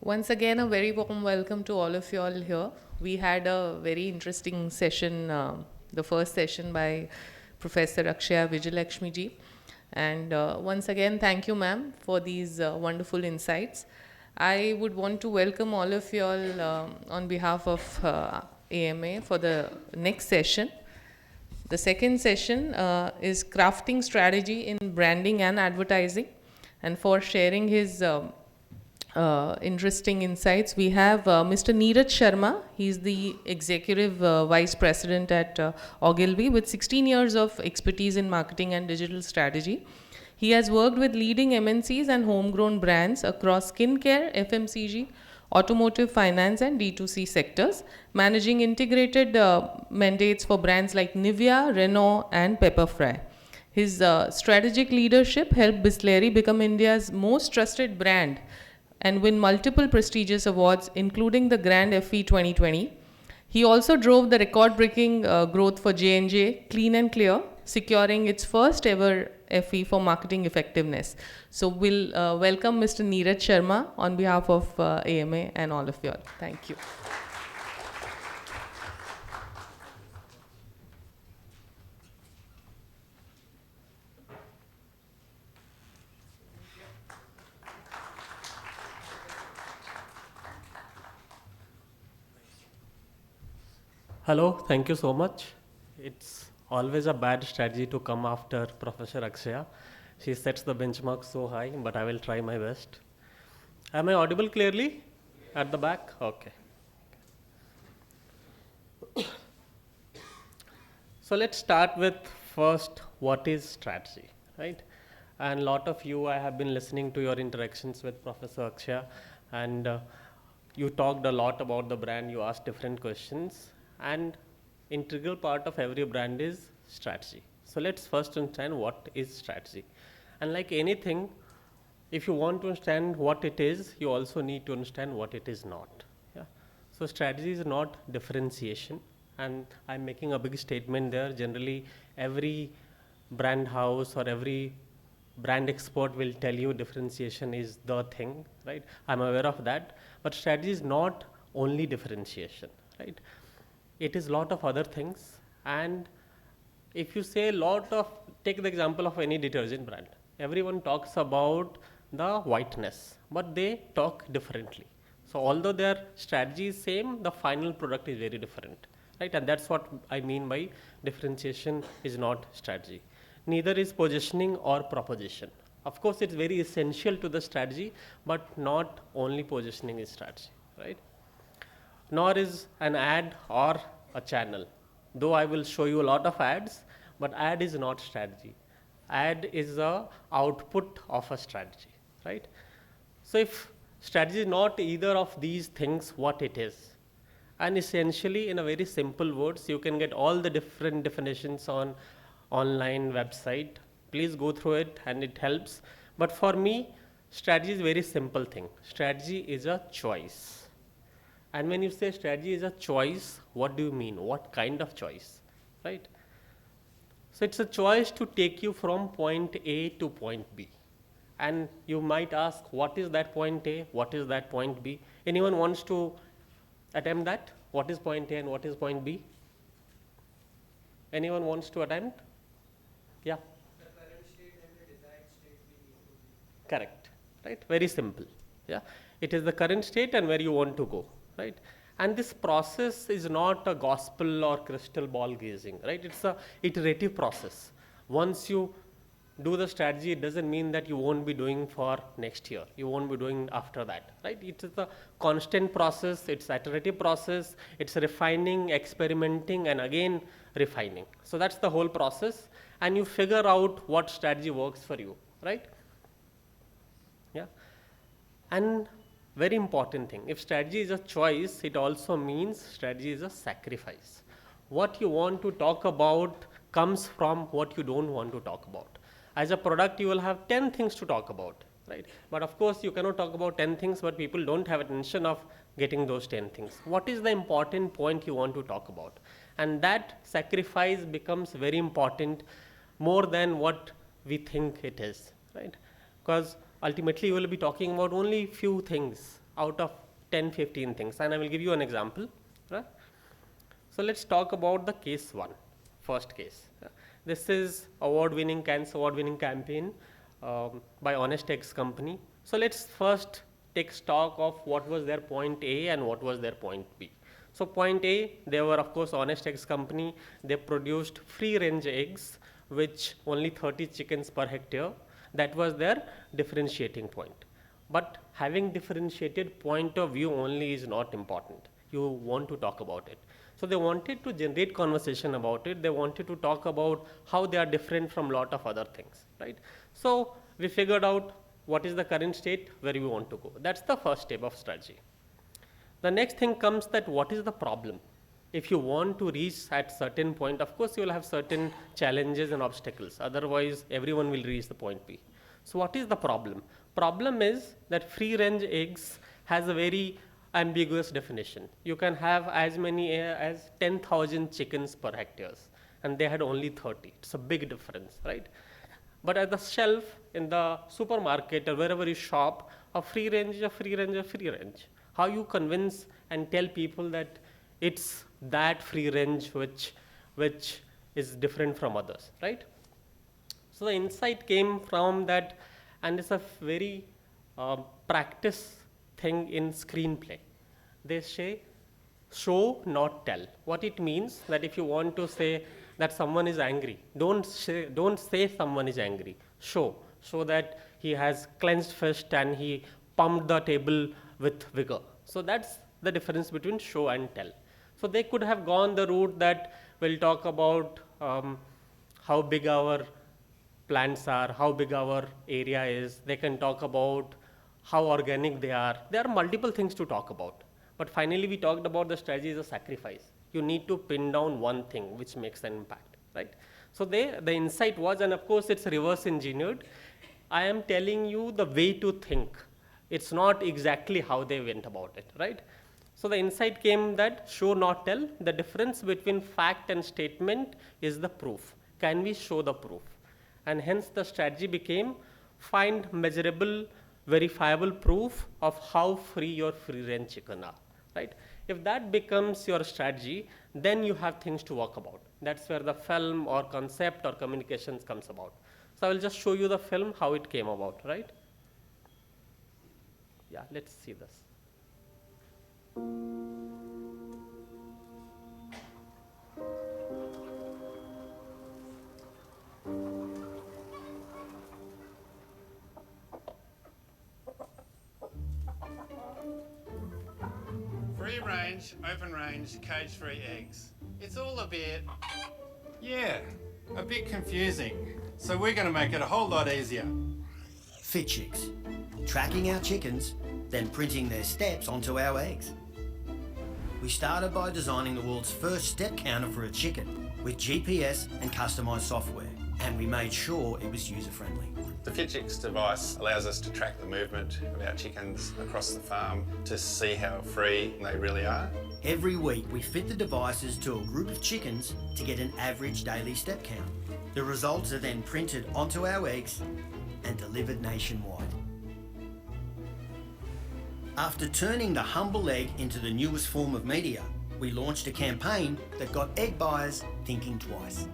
Once again, a very warm welcome to all of you all here. We had a very interesting session, the first session by Professor Akshaya Vijayalakshmi ji. And once again, thank you, ma'am, for these wonderful insights. I would want to welcome all of you all on behalf of AMA for the next session. The second session is crafting strategy in branding and advertising. And for sharing his interesting insights, we have Mr. Neeraj Sharma. He's the Executive Vice President at Ogilvy with 16 years of expertise in marketing and digital strategy. He has worked with leading MNCs and homegrown brands across skincare, FMCG, automotive, finance, and D2C sectors, managing integrated mandates for brands like Nivea, Renault, and Pepperfry. His strategic leadership helped Bisleri become India's most trusted brand and win multiple prestigious awards, including the Grand FE 2020. He also drove the record-breaking growth for J&J Clean and Clear, securing its first ever FE for marketing effectiveness. So we'll welcome Mr. Neeraj Sharma on behalf of AMA and all of you all. Thank you. Hello, thank you so much. It's always a bad strategy to come after Professor Akshaya. She sets the benchmark so high, but I will try my best. Am I audible clearly at the back? Okay. So let's start with first, what is strategy, right? And a lot of you, I have been listening to your interactions with Professor Akshaya, and you talked a lot about the brand, you asked different questions, and integral part of every brand is strategy. So let's first understand what is strategy. And like anything, if you want to understand what it is, you also need to understand what it is not. Yeah. So strategy is not differentiation, and I'm making a big statement there. Generally, every brand house or every brand expert will tell you differentiation is the thing, right? I'm aware of that, but strategy is not only differentiation, right? It is a lot of other things. And if you say take the example of any detergent brand. Everyone talks about the whiteness, but they talk differently. So although their strategy is same, the final product is very different, right? And that's what I mean by differentiation is not strategy. Neither is positioning or proposition. Of course, it's very essential to the strategy, but not only positioning is strategy, right? Nor is an ad or a channel. Though I will show you a lot of ads, but ad is not strategy. Ad is a output of a strategy, right? So if strategy is not either of these things, what it is? And essentially, in a very simple words, you can get all the different definitions on online website. Please go through it and it helps. But for me, strategy is a very simple thing. Strategy is a choice. And when you say strategy is a choice, what do you mean? What kind of choice, right? So it's a choice to take you from point A to point B. And you might ask, what is that point A? What is that point B? Anyone wants to attempt that? What is point A and what is point B? Anyone wants to attempt? Yeah. The current state and the desired state we need to be. Correct, right? Very simple. Yeah. It is the current state and where you want to go. Right? And this process is not a gospel or crystal ball gazing, right? It's a iterative process. Once you do the strategy, it doesn't mean that you won't be doing for next year. You won't be doing after that, right? It is a constant process. It's iterative process. It's refining, experimenting, and again refining. So that's the whole process. And you figure out what strategy works for you, right? Yeah. And very important thing, if strategy is a choice, it also means strategy is a sacrifice. What you want to talk about comes from what you don't want to talk about. As a product, you will have 10 things to talk about, right? But of course, you cannot talk about 10 things, but people don't have attention of getting those 10 things. What is the important point you want to talk about? And that sacrifice becomes very important, more than what we think it is, right? Because ultimately you will be talking about only few things, out of 10, 15 things. And I will give you an example. Right? So let's talk about the case one, first case. This is Cannes award-winning campaign by Honest Eggs company. So let's first take stock of what was their point A and what was their point B. So point A, they were of course Honest Eggs company. They produced free range eggs, which only 30 chickens per hectare. That was their differentiating point. But having differentiated point of view only is not important. You want to talk about it. So they wanted to generate conversation about it. They wanted to talk about how they are different from lot of other things, right? So we figured out what is the current state, where we want to go. That's the first step of strategy. The next thing comes that what is the problem? If you want to reach at certain point, of course you will have certain challenges and obstacles. Otherwise, everyone will reach the point B. So what is the problem? Problem is that free range eggs has a very ambiguous definition. You can have as many as 10,000 chickens per hectares, and they had only 30. It's a big difference, right? But at the shelf in the supermarket or wherever you shop, a free range, a free range, a free range. How you convince and tell people that it's that free range which is different from others, right? So the insight came from that, and it's a very practice thing in screenplay. They say show, not tell. What it means that if you want to say that someone is angry, don't say someone is angry. Show that he has clenched fist and he pumped the table with vigor. So that's the difference between show and tell. So they could have gone the route that we'll talk about how big our plants are, how big our area is. They can talk about how organic they are. There are multiple things to talk about. But finally, we talked about the strategy is a sacrifice. You need to pin down one thing which makes an impact, right? So the insight was, and of course it's reverse engineered. I am telling you the way to think. It's not exactly how they went about it, right? So the insight came that show, not tell. The difference between fact and statement is the proof. Can we show the proof? And hence the strategy became find measurable, verifiable proof of how free your free range chicken are, right? If that becomes your strategy, then you have things to work about. That's where the film or concept or communications comes about. So I will just show you the film, how it came about, right? Yeah, let's see this. Free range, open range, cage-free eggs. It's all a bit, yeah, a bit confusing. So we're going to make it a whole lot easier. Fit chicks. Tracking our chickens, then printing their steps onto our eggs. We started by designing the world's first step counter for a chicken with GPS and customised software, and we made sure it was user-friendly. The FitChicks device allows us to track the movement of our chickens across the farm to see how free they really are. Every week we fit the devices to a group of chickens to get an average daily step count. The results are then printed onto our eggs and delivered nationwide. After turning the humble egg into the newest form of media, we launched a campaign that got egg buyers thinking twice.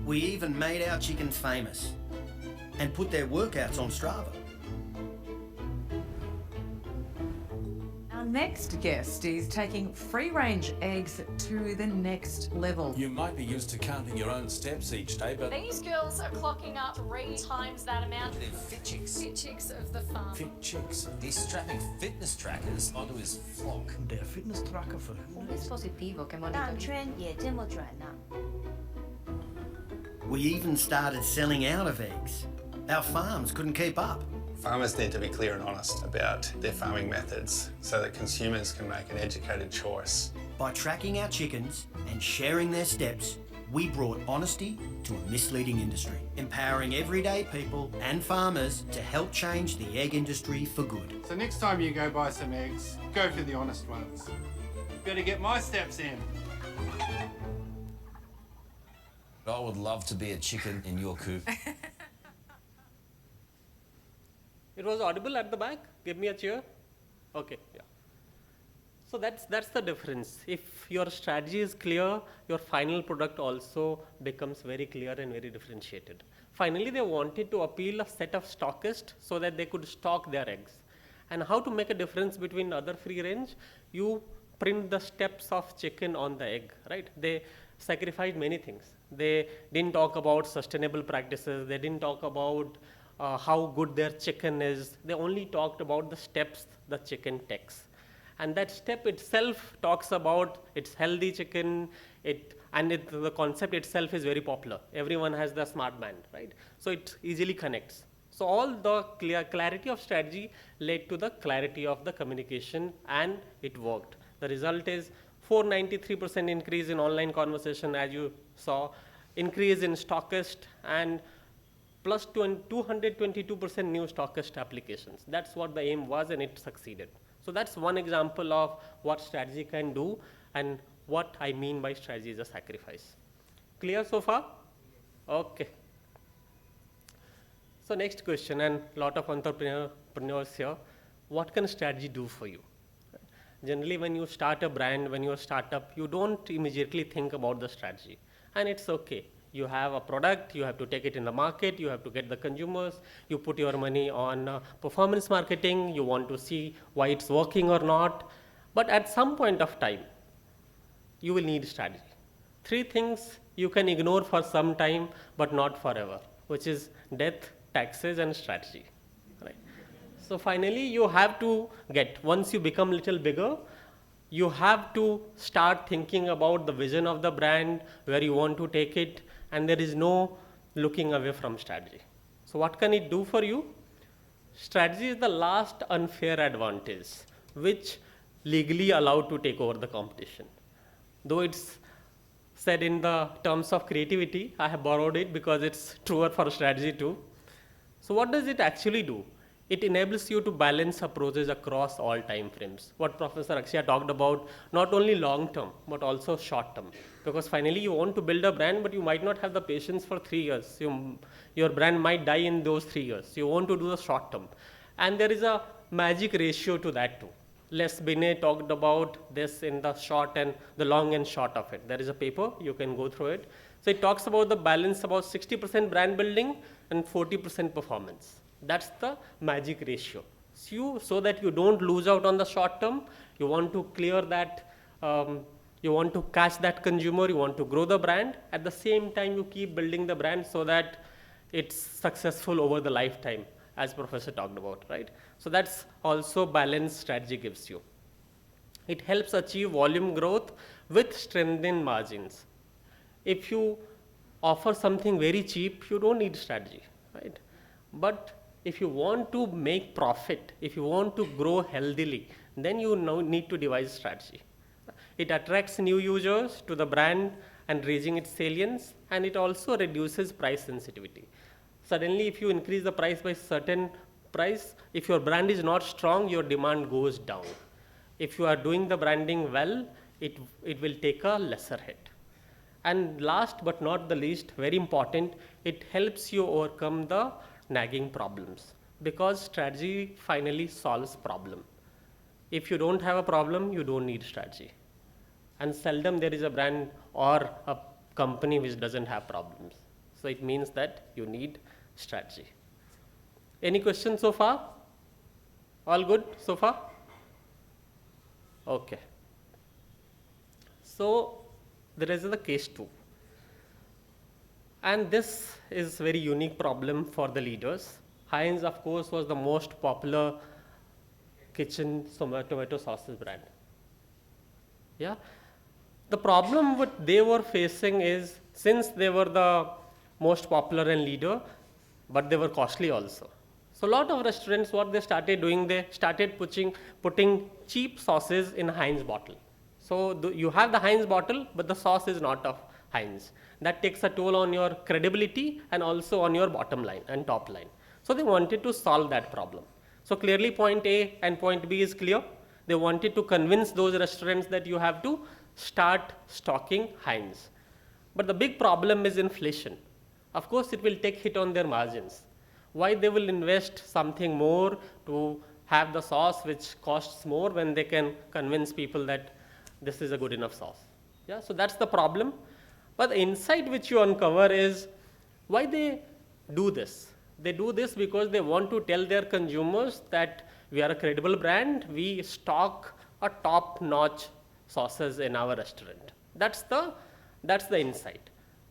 We even made our chickens famous and put their workouts on Strava. Our next guest is taking free-range eggs to the next level. You might be used to counting your own steps each day, but These girls are clocking up 3 times that amount. They're fit chicks. Fit chicks of the farm. fit chicks. He's strapping fitness trackers onto his flock. They're fitness tracker for who? Dispositivo che monitora. We even started selling out of eggs. Our farms couldn't keep up. Farmers need to be clear and honest about their farming methods so that consumers can make an educated choice. By tracking our chickens and sharing their steps, we brought honesty to a misleading industry, empowering everyday people and farmers to help change the egg industry for good. So next time you go buy some eggs, go for the honest ones. Better get my steps in. I would love to be a chicken in your coop. It was audible at the back. Give me a cheer. Okay, yeah. So that's the difference. If your strategy is clear, your final product also becomes very clear and very differentiated. Finally, they wanted to appeal a set of stockists so that they could stock their eggs. And how to make a difference between other free range? You print the steps of chicken on the egg, right? They sacrificed many things. They didn't talk about sustainable practices. They didn't talk about how good their chicken is. They only talked about the steps the chicken takes. And that step itself talks about it's healthy chicken, the concept itself is very popular. Everyone has the smart band, right? So it easily connects. So all the clarity of strategy led to the clarity of the communication, and it worked. The result is 493% increase in online conversation, as you saw, increase in stockist, and plus 222% new stockist applications. That's what the aim was, and it succeeded. So that's one example of what strategy can do and what I mean by strategy is a sacrifice. Clear so far? Okay. So next question, and lot of entrepreneurs here, what can strategy do for you? Generally, when you start a brand, when you're a startup, you don't immediately think about the strategy, and it's okay. You have a product, you have to take it in the market, you have to get the consumers, you put your money on performance marketing, you want to see why it's working or not. But at some point of time, you will need strategy. Three things you can ignore for some time, but not forever, which is death, taxes, and strategy. Right? So finally, you have to once you become a little bigger, you have to start thinking about the vision of the brand, where you want to take it, and there is no looking away from strategy. So what can it do for you? Strategy is the last unfair advantage, which legally allowed to take over the competition. Though it's said in the terms of creativity, I have borrowed it because it's truer for strategy too. So what does it actually do? It enables you to balance approaches across all time frames. What Professor Akshay talked about, not only long term, but also short term. Because finally you want to build a brand, but you might not have the patience for 3 years. Your brand might die in those 3 years. You want to do the short term. And there is a magic ratio to that too. Les Binet talked about this in the short and the long and short of it. There is a paper, you can go through it. So it talks about the balance, about 60% brand building and 40% performance. That's the magic ratio. So that you don't lose out on the short term, you want to clear that, you want to catch that consumer, you want to grow the brand. At the same time, you keep building the brand so that it's successful over the lifetime, as Professor talked about, right? So that's also balanced strategy gives you. It helps achieve volume growth with strengthened margins. If you offer something very cheap, you don't need strategy, right? But if you want to make profit, if you want to grow healthily, then you now need to devise strategy. It attracts new users to the brand and raising its salience, and it also reduces price sensitivity. Suddenly, if you increase the price by certain price, if your brand is not strong, your demand goes down. If you are doing the branding well, it will take a lesser hit. And last but not the least, very important, it helps you overcome the nagging problems, because strategy finally solves problem. If you don't have a problem, you don't need strategy. And seldom there is a brand or a company which doesn't have problems. So it means that you need strategy. Any questions so far? All good so far? Okay. So there is the case 2. And this is very unique problem for the leaders. Heinz, of course, was the most popular kitchen tomato sauces brand. Yeah. The problem what they were facing is, since they were the most popular and leader, but they were costly also. So a lot of restaurants, what they started doing, they started putting cheap sauces in Heinz bottle. So you have the Heinz bottle, but the sauce is not of Heinz. That takes a toll on your credibility and also on your bottom line and top line. So they wanted to solve that problem. So clearly point A and point B is clear. They wanted to convince those restaurants that you have to start stocking Heinz. But the big problem is inflation. Of course, it will take hit on their margins. Why they will invest something more to have the sauce which costs more when they can convince people that this is a good enough sauce. Yeah, so that's the problem. But the insight which you uncover is why they do this. They do this because they want to tell their consumers that we are a credible brand, we stock a top-notch sauces in our restaurant. That's the insight.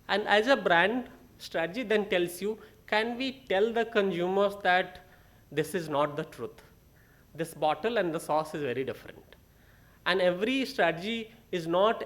And as a brand strategy then tells you, can we tell the consumers that this is not the truth? This bottle and the sauce is very different. And every strategy is not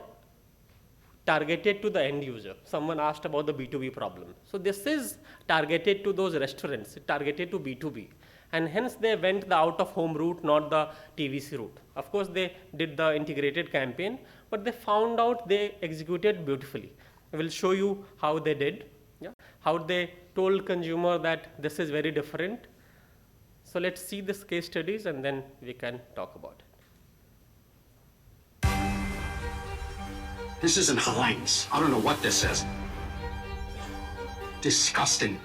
targeted to the end user. Someone asked about the B2B problem. So this is targeted to those restaurants, targeted to B2B. And hence they went the out of home route, not the TVC route. Of course, they did the integrated campaign, but they found out they executed beautifully. I will show you how they did, yeah? How they told consumer that this is very different. So let's see this case studies and then we can talk about it. This isn't Heinz. I don't know what this is. Disgusting.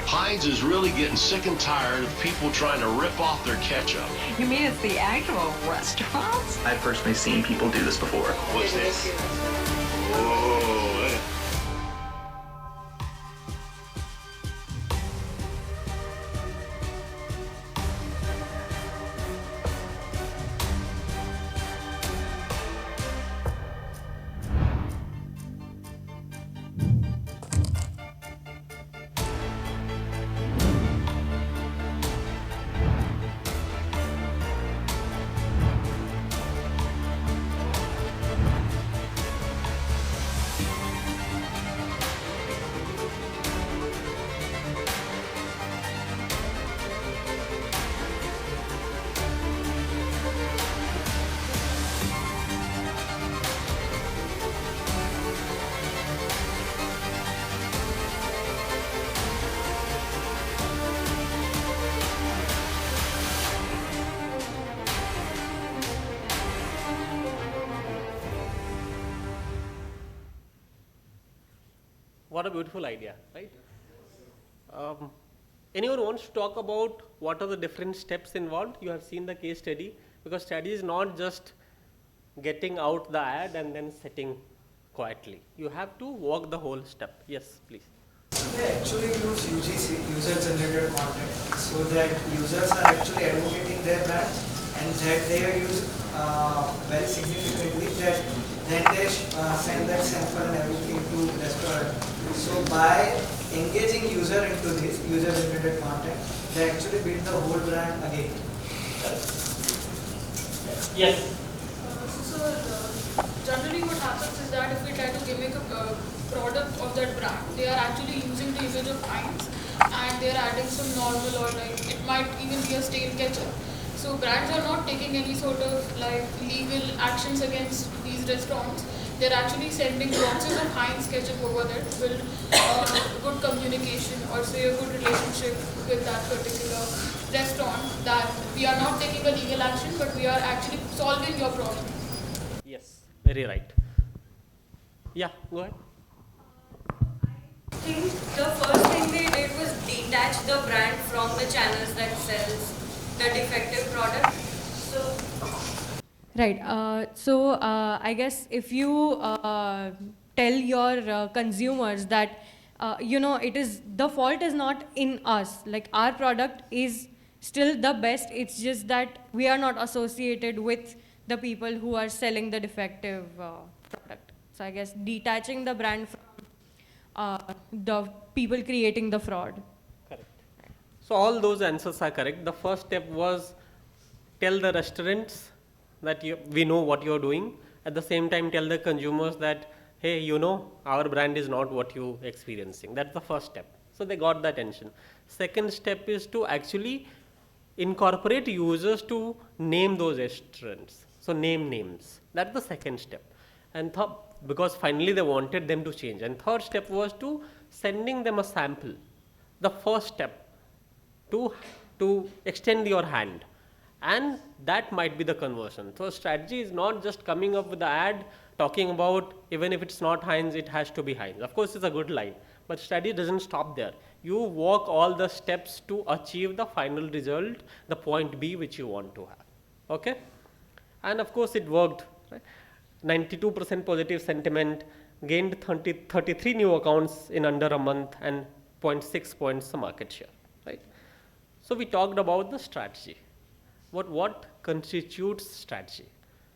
Heinz is really getting sick and tired of people trying to rip off their ketchup. You mean it's the actual restaurants? I've personally seen people do this before. What's this? Whoa. What a beautiful idea, right? Anyone wants to talk about what are the different steps involved? You have seen the case study, because strategy is not just getting out the ad and then sitting quietly. You have to walk the whole step. Yes, please. They actually use UGC, user-generated content, so that users are actually advocating their brand, and that they are used very significantly. That then they send that sample and everything to restaurant. So by engaging user into this user-generated content, they actually build the whole brand again. Yes. Generally what happens is that if we try to gimmick a product of that brand, they are actually using the image of Heinz and they are adding some normal, or like it might even be a stale ketchup. So brands are not taking any sort of like legal actions against these restaurants. They're actually sending boxes of Heinz ketchup over there to build good communication or say a good relationship with that particular restaurant, that we are not taking a legal action but we are actually solving your problem. Yes, very right. Yeah, go ahead. I think the first thing they did was detach the brand from the channels that sells the defective product. So Right. I guess if you tell your consumers that it is the fault is not in us. Like our product is still the best. It's just that we are not associated with the people who are selling the defective product. So I guess detaching the brand from the people creating the fraud. Correct. So all those answers are correct. The first step was tell the restaurants that we know what you're doing, At the same time, tell the consumers that, hey, you know, our brand is not what you experiencing. That's the first step. So they got the attention. Second step is to actually incorporate users to name those restaurants. So name names. That's the second step. And because finally they wanted them to change. And third step was to sending them a sample. The first step to extend your hand, and that might be the conversion. So strategy is not just coming up with the ad talking about even if it's not Heinz, it has to be Heinz. Of course, it's a good line, but strategy doesn't stop there. You walk all the steps to achieve the final result, the point B which you want to have. Okay, and of course it worked. Right? 92% positive sentiment, gained 33 new accounts in under a month, and 0.6 points the market share. Right? So we talked about the strategy. What constitutes strategy?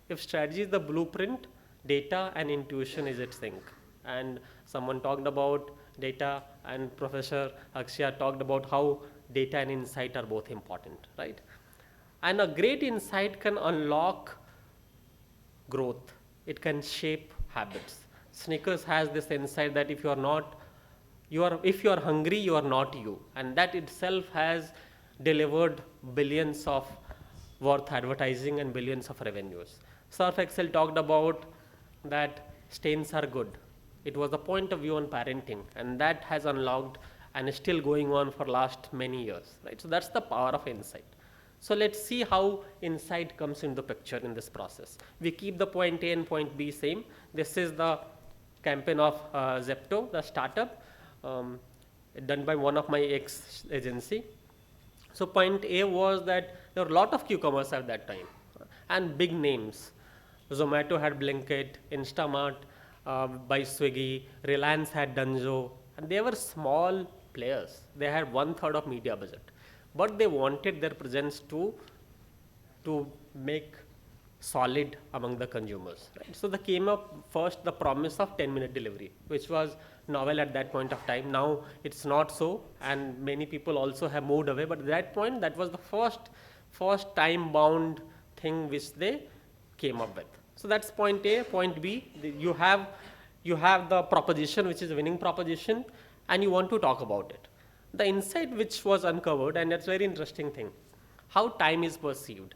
If strategy is the blueprint, data and intuition is its sync. And someone talked about data, and Professor Akshay talked about how data and insight are both important, right? And a great insight can unlock growth. It can shape habits. Snickers has this insight that if you are hungry, you are not you, and that itself has delivered billions of worth advertising and billions of revenues. Surf Excel talked about that stains are good. It was a point of view on parenting, and that has unlocked and is still going on for last many years, right? So that's the power of insight. So let's see how insight comes into the picture in this process. We keep the point A and point B same. This is the campaign of Zepto, the startup, done by one of my ex-agency. So point A was that there were a lot of Q-commerce at that time, and big names. Zomato had Blinkit, Instamart by Swiggy, Reliance had Dunzo, and they were small players. They had 1/3 of media budget, but they wanted their presence to make solid among the consumers. Right? So they came up first the promise of 10-minute delivery, which was novel at that point of time. Now it's not so, and many people also have moved away. But at that point, that was the first time-bound thing which they came up with. So that's point A. Point B, you have the proposition, which is a winning proposition, and you want to talk about it. The insight which was uncovered, and that's a very interesting thing, how time is perceived.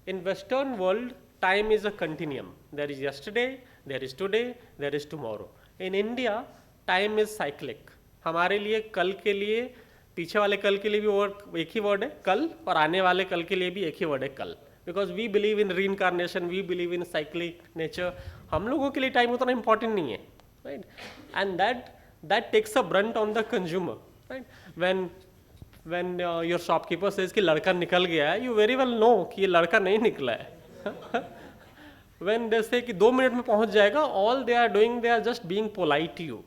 In Western world, time is a continuum. There is yesterday, there is today, there is tomorrow. In India, time is cyclic. हमारे लिए कल के लिए पीछे वाले कल के लिए भी एक ही वर्ड है कल, और आने वाले कल के लिए भी एक ही वर्ड है कल. Because we believe in reincarnation, we believe in cyclic nature. हम लोगों के लिए time उतना important नहीं है, right? And that takes a brunt on the consumer, right? When your shopkeeper says कि लड़का निकल गया है, you very well know कि ये लड़का नहीं निकला है. When they say कि 2 मिनट में पहुंच जाएगा, all they are doing, they are just being polite to you.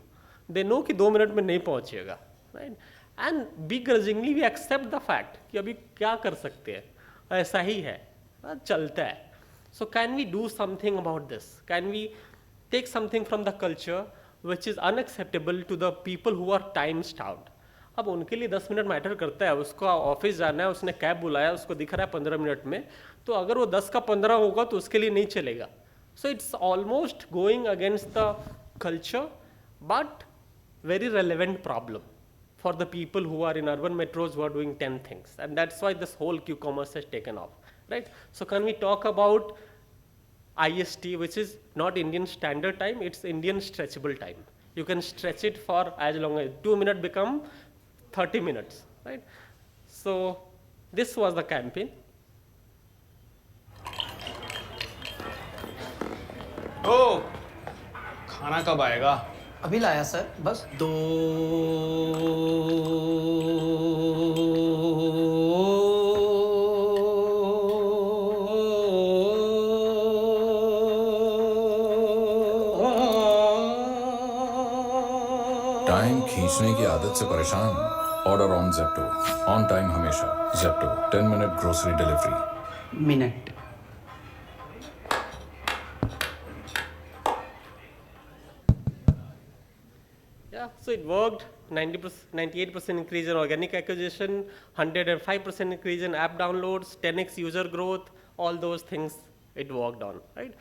They know कि 2 मिनट में नहीं पहुंचेगा, right? And begrudgingly we accept the fact कि अभी क्या कर सकते हैं, ऐसा ही है, चलता है. So can we do something about this? Can we take something from the culture which is unacceptable to the people who are time starved? अब उनके लिए 10 मिनट मैटर करता है, उसको ऑफिस जाना है, उसने कैब बुलाया, उसको दिख रहा है 15 मिनट में, तो अगर वो 10 का 15 होगा तो उसके लिए नहीं चलेगा. So it's almost going against the culture, but very relevant problem for the people who are in urban metros who are doing 10 things, and that's why this whole Q-commerce has taken off, right? So can we talk about IST, which is not Indian standard time, it's Indian stretchable time. You can stretch it for as long as 2 minutes become 30 minutes, right? So this was the campaign. ओ, खाना कब आएगा? अभी लाया sir, बस 2 time खींचने की आदत से परेशान? Order on Zepto. On time हमेशा. Zepto 10-minute grocery delivery. Minute. Yeah, so it worked. 98% increase in organic acquisition, 105% increase in app downloads, 10x user growth, all those things it worked on, right?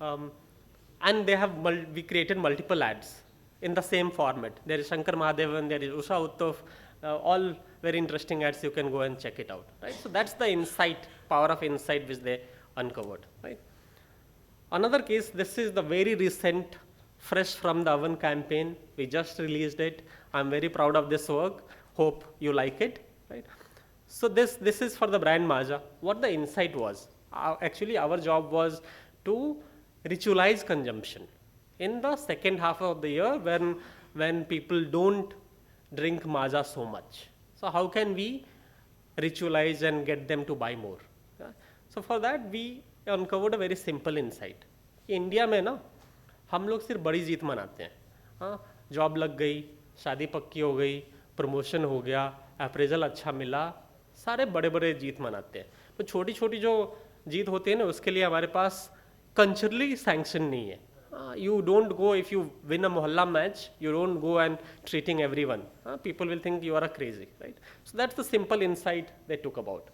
And they have we created multiple ads in the same format. There is Shankar Mahadevan, there is Usha Uttaf, all very interesting ads. You can go and check it out, right? So that's the insight, power of insight which they uncovered, right? Another case, this is the very recent fresh from the oven campaign. We just released it. I'm very proud of this work. Hope you like it, right? So this is for the brand Maaza. What the insight was, actually our job was to ritualize consumption in the second half of the year when people don't drink Maaza so much. So how can we ritualize and get them to buy more? Yeah? So for that we uncovered a very simple insight. India में ना हम लोग सिर्फ बड़ी जीत मनाते हैं. हाँ, job लग गई, शादी पक्की हो गई, प्रमोशन हो गया, अप्रेजल अच्छा मिला, सारे बड़े बड़े जीत मनाते हैं. तो छोटी छोटी जो जीत होती है ना, उसके लिए हमारे पास कल्चरली सैंक्शन नहीं है. You don't go, if you win a mohalla match, you don't go and treating everyone. People will think you are a crazy, right? So that's the simple insight we took about.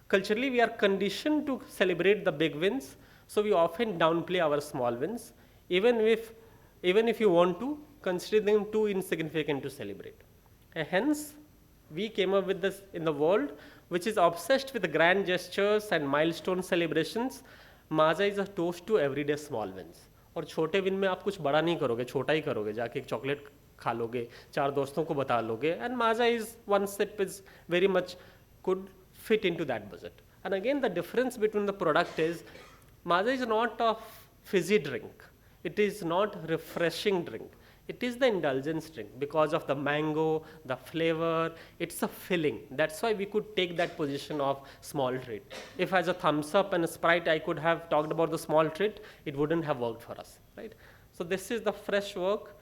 Culturally, we are conditioned to celebrate the big wins, so we often downplay our small wins, even if you want to, consider them too insignificant to celebrate. And hence, we came up with this in the world, which is obsessed with grand gestures and milestone celebrations. Maaza is a toast to everyday small wins. और छोटे win में आप कुछ बड़ा नहीं करोगे, छोटा ही करोगे, जाके एक चॉकलेट खा लोगे, 4 दोस्तों को बता लोगे, and Maaza is one sip is very much could fit into that budget. And again, the difference between the product is Maaza is not a fizzy drink. It is not refreshing drink. It is the indulgence drink because of the mango, the flavor. It's a filling. That's why we could take that position of small treat. If as a thumbs up and a Sprite I could have talked about the small treat, it wouldn't have worked for us, right? So this is the fresh work.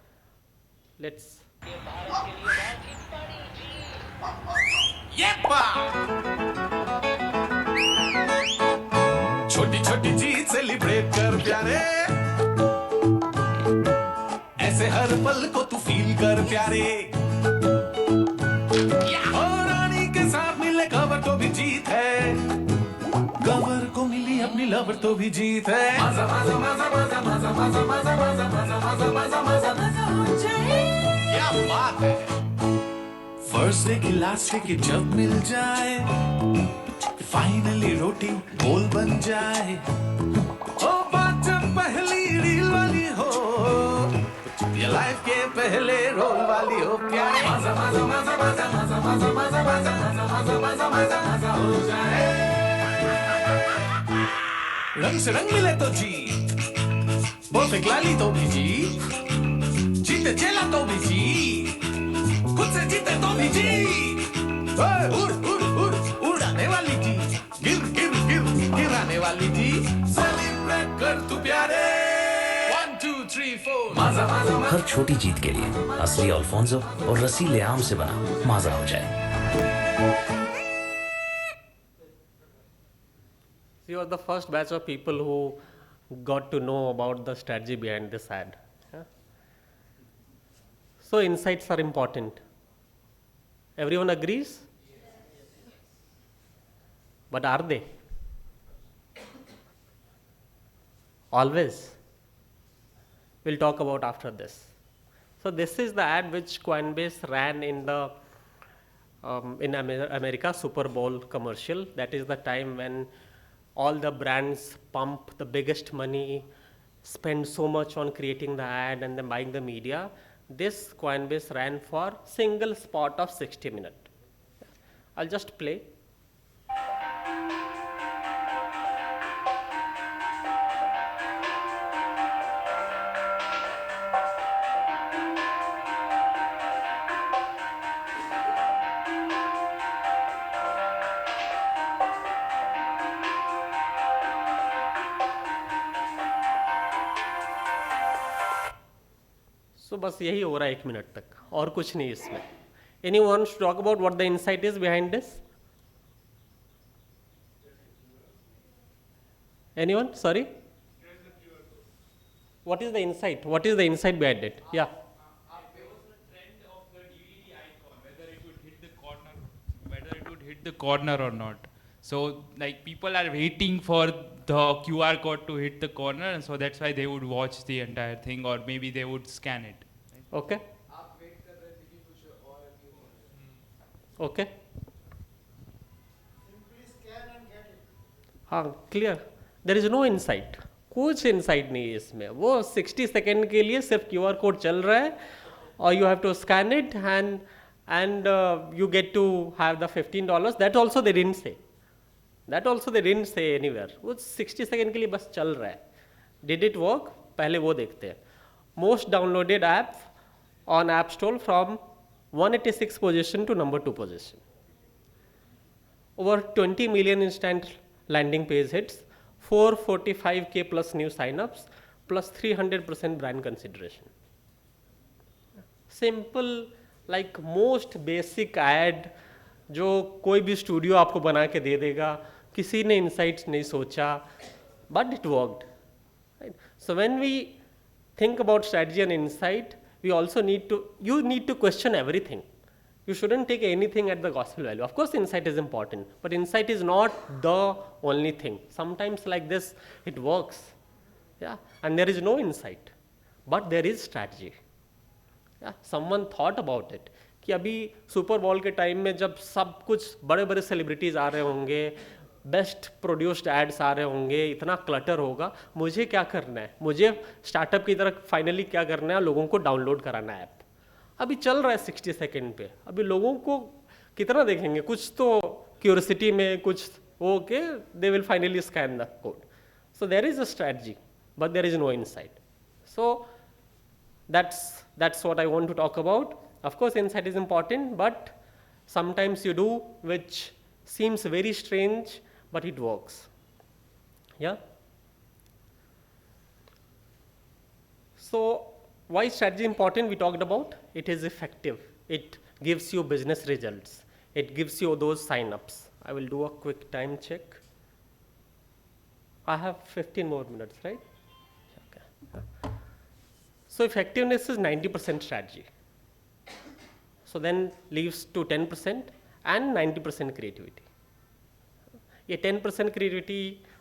Let's. छोटी छोटी जीत celebrate कर प्यारे, ऐसे हर पल को तू feel कर प्यारे. और रानी के साथ मिले कवर तो भी जीत है, कवर को मिली अपनी लवर तो भी जीत है. मजा मजा मजा मजा मजा मजा मजा मजा मजा मजा मजा मजा मजा हो जाए. क्या बात है. फर्स्ट डे की लास्ट डे की जब मिल जाए, फाइनली रोटी गोल बन जाए. ओ बात जब पहली रील वाली हो, ये लाइफ के पहले रोल वाली हो प्यारे. मजा मजा मजा मजा मजा मजा मजा मजा मजा मजा मजा मजा हो जाए. रंग से रंग मिले तो जी, बोलते ग्लाली तो भी जी, जीते चेला तो भी जी, खुद से जीते तो भी जी. उड़ उड़ उड़ उड़ाने वाली जी, गिर गिर गिर गिराने वाली जी. सेलिब्रेट कर तू प्यारे. 1 2 3 4 मजा मजा. हर छोटी जीत के लिए असली अल्फोंसो और रसीले आम से बना माजा हो जाए. You are the first batch of people who got to know about the strategy behind this ad. Yeah? So insights are important. Everyone agrees? But are they? Always. We'll talk about after this. So this is the ad which Coinbase ran in the America Super Bowl commercial. That is the time when all the brands pump the biggest money, spend so much on creating the ad and then buying the media. This Coinbase ran for single spot of 60 minutes. I'll just play. So बस यही हो रहा है 1 minute तक, और कुछ नहीं इसमें. Anyone wants to talk about what the insight is behind this? Anyone? Sorry? What is the insight? What is the insight behind it? Yeah. There was a trend of the DVD icon, whether it would hit the corner or not. So like people are waiting for the QR code to hit the corner, and so that's why they would watch the entire thing, or maybe they would scan it. Okay. Okay. हाँ clear, there is no insight, कुछ insight नहीं है इसमें, वो 60 second के लिए सिर्फ QR code चल रहा है और you have to scan it and you get to have the $15. That also they didn't say. That also they didn't say anywhere. वो 60 सेकेंड के लिए बस चल रहा है. Did it work? पहले वो देखते हैं. Most downloaded app on App Store from 186 position to number 2 position. Over 20 million instant landing page hits, 445K plus new signups, plus 300% brand consideration. Simple, like most basic ad जो कोई भी studio आपको बना के दे देगा, किसी ने insights नहीं सोचा, but it worked. Right? So when we think about strategy and insight, we also you need to question everything. You shouldn't take anything at the gospel value. Of course, insight is important, but insight is not the only thing. Sometimes like this, it works. Yeah, and there is no insight, but there is strategy. Yeah, someone thought about it. कि अभी super ball के time में जब सब कुछ बड़े बड़े celebrities आ रहे होंगे, बेस्ट प्रोड्यूस्ड एड्स आ रहे होंगे, इतना क्लटर होगा, मुझे क्या करना है, मुझे स्टार्टअप की तरह फाइनली क्या करना है, लोगों को डाउनलोड कराना है ऐप. अभी चल रहा है 60 सेकेंड पे, अभी लोगों को कितना देखेंगे, कुछ तो क्यूरियोसिटी में कुछ okay, they will finally scan the code. So there is a strategy, but there is no insight. So that's what I want to talk about. Of course, insight is important, but sometimes you do which seems very strange, but it works. Yeah. So why strategy important? We talked about it is effective. It gives you business results. It gives you those sign-ups. I will do a quick time check. I have 15 more minutes, right? Okay. So effectiveness is 90% strategy. So then leaves to 10% and 90% creativity. ये 10% creativity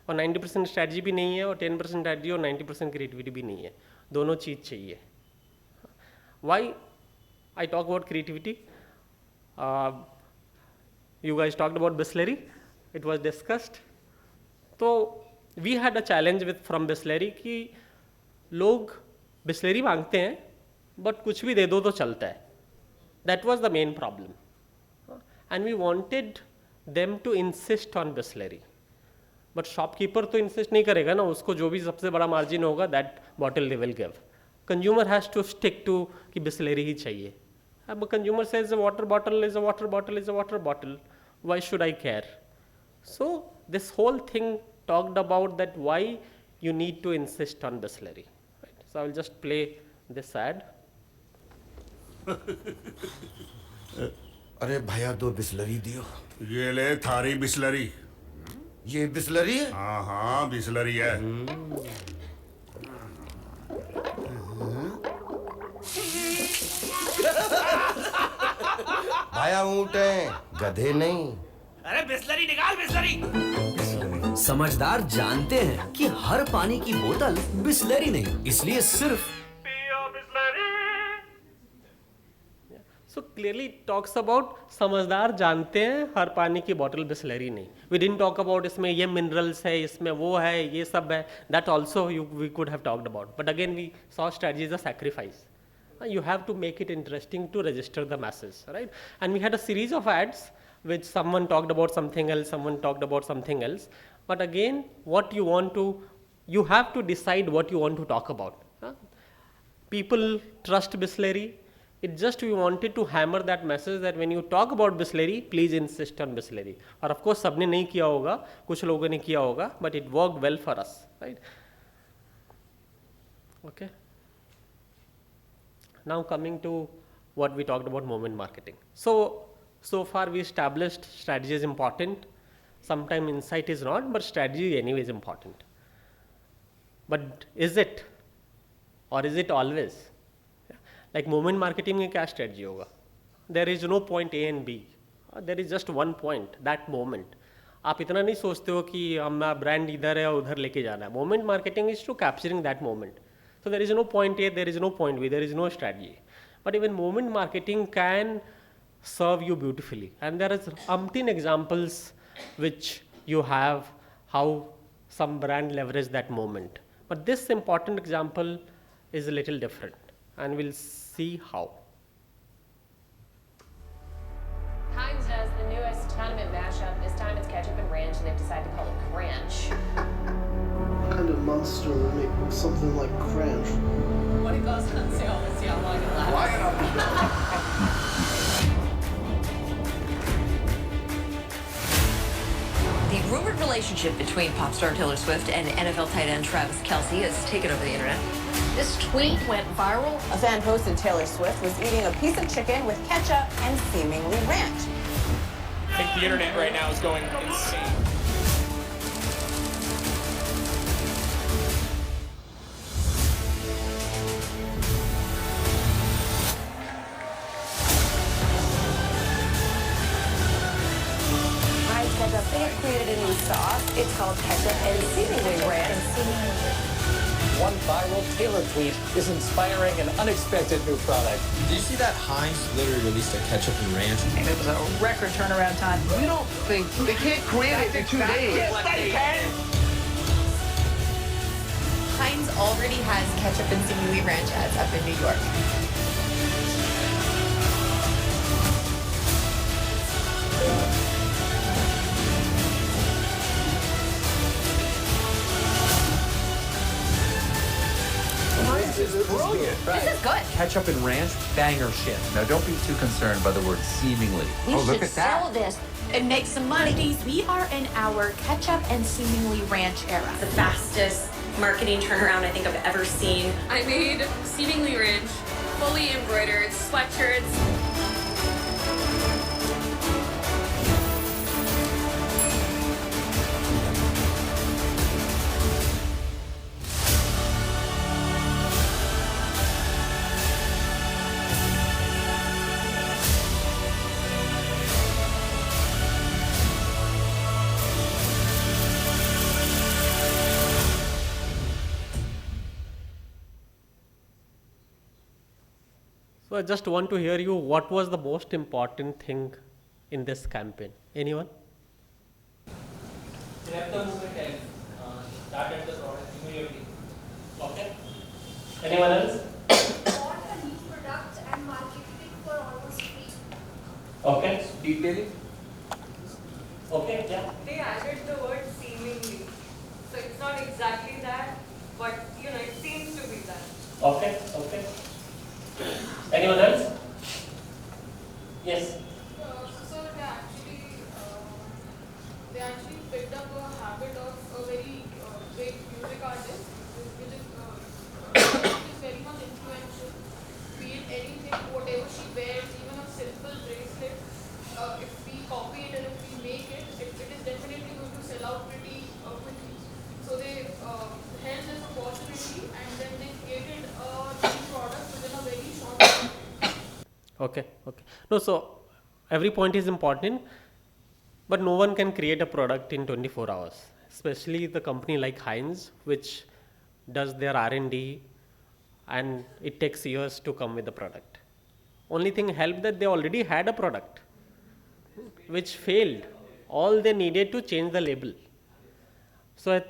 और 90% strategy भी नहीं है, और 10% strategy और 90% creativity भी नहीं है, दोनों चीज़ चाहिए. Why I talk about creativity? You guys talked about Bisleri. It was discussed. So we had a challenge from Bisleri कि लोग बिस्लेरी मांगते हैं, बट कुछ भी दे दो तो चलता है. That was the main problem, and we wanted them to insist on Bisleri. But shopkeeper तो इंसिस्ट नहीं करेगा ना, उसको जो भी सबसे बड़ा मार्जिन होगा that bottle they will give. Consumer has to stick to कि बिस्लेरी ही चाहिए. अब consumer says water bottle is a water bottle is a water bottle, why should I care? So this whole thing talked about that why you need to insist on Bisleri. Right? So I will just play this ad. अरे भैया 2 बिस्लरी दियो. ये ले थारी बिस्लरी. ये बिस्लरी है? हाँ हाँ बिस्लरी है. भैया ऊँट है, गधे नहीं. अरे बिस्लरी निकाल, बिस्लरी. समझदार जानते हैं कि हर पानी की बोतल बिस्लरी नहीं, इसलिए सिर्फ So clearly it talks about समझदार जानते हैं हर पानी की बोतल बिस्लरी नहीं. We didn't talk about इसमें ये minerals है, इसमें वो है, ये सब है. That also we could have talked about. But again we saw strategy as a sacrifice. You have to make it interesting to register the masses, right? And we had a series of ads which someone talked about something else, someone talked about something else. But again, you have to decide what you want to talk about. People trust Bisleri. It just we wanted to hammer that message that when you talk about Bisleri, please insist on Bisleri. और of course सबने नहीं किया होगा, कुछ लोगों ने किया होगा, but it worked well for us, right? Okay. Now coming to what we talked about, moment marketing. So far we established strategy is important. Sometimes insight is not, but strategy anyway is important. But is it? Or is it always? Like moment marketing में क्या strategy होगा? There is no point A and B. There is just one point, that moment. आप इतना नहीं सोचते हो कि हमारा ब्रांड इधर है और उधर लेके जाना है. Moment marketing is to capturing that moment. So there is no point A, there is no point B, there is no strategy. But even moment marketing can serve you beautifully. And there is umpteen examples which you have how some brand leverage that moment. But this important example is a little different, and we'll see how. Heinz does the newest condiment mashup. This time it's ketchup and ranch, and they've decided to call it Cranch. What kind of monster would make something like Cranch? When it goes on sale, let's see how long it lasts. The rumored relationship between pop star Taylor Swift and NFL tight end Travis Kelce has taken over the internet. This tweet went viral. A fan posted Taylor Swift was eating a piece of chicken with ketchup and seemingly ranch. I think the internet right now is going insane. They have created a new sauce. It's called ketchup and seemingly ranch. One viral Taylor tweet is inspiring an unexpected new product. Did you see that Heinz literally released a ketchup and ranch? And it was a record turnaround time. We don't think they can't create it in 2 days. Yes, they can. Heinz already has ketchup and seemingly ranch ads up in New York. This is brilliant. This is good. Ketchup and ranch, banger shit. Now don't be too concerned by the word seemingly. We look should at that. sell this and make some money. Ladies, we are in our ketchup and seemingly ranch era. The fastest marketing turnaround I think I've ever seen. I made seemingly ranch, fully embroidered sweatshirts. So I just want to hear you, what was the most important thing in this campaign? Anyone? Grab the movement and start the product immediately. Okay? Anyone else? Bought a new product and marketed it for almost free. Okay. Detailing? Okay, yeah. They added the word seemingly. So it's not exactly that, but it seems to be that. Okay, okay. Anyone else? Yes. So they actually picked up a habit of a very great music artist, which is very much influential. Be it anything, whatever she wears, even a simple bracelet. If we copy it and if we make it, it is definitely going to sell out pretty quickly. So they held this opportunity and then they created a new product within a very short time. Okay, okay. No, so every point is important, but no one can create a product in 24 hours, especially the company like Heinz, which does their R&D and it takes years to come with the product. Only thing helped that they already had a product which failed. All they needed to change the label. So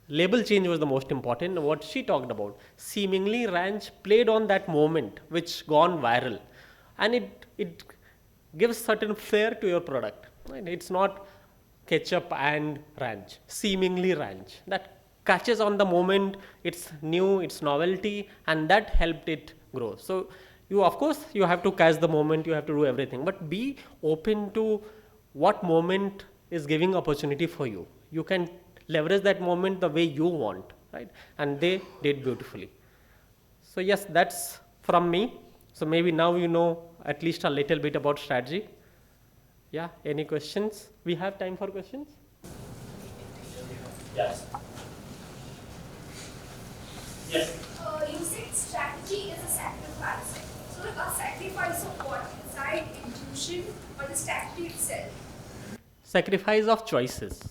label change was the most important. What she talked about, seemingly ranch played on that moment which gone viral, and it gives certain flair to your product. Right? It's not ketchup and ranch, seemingly ranch. That catches on the moment, it's new, it's novelty, and that helped it grow. So you, of course, you have to catch the moment, you have to do everything, but be open to what moment is giving opportunity for you. You can leverage that moment the way you want, right? And they did beautifully. So yes, that's from me. So maybe now you know at least a little bit about strategy. Yeah, any questions? We have time for questions? Yes. Yes. You said strategy is a sacrifice. So a sacrifice of what? Inside intuition or the strategy itself? Sacrifice of choices.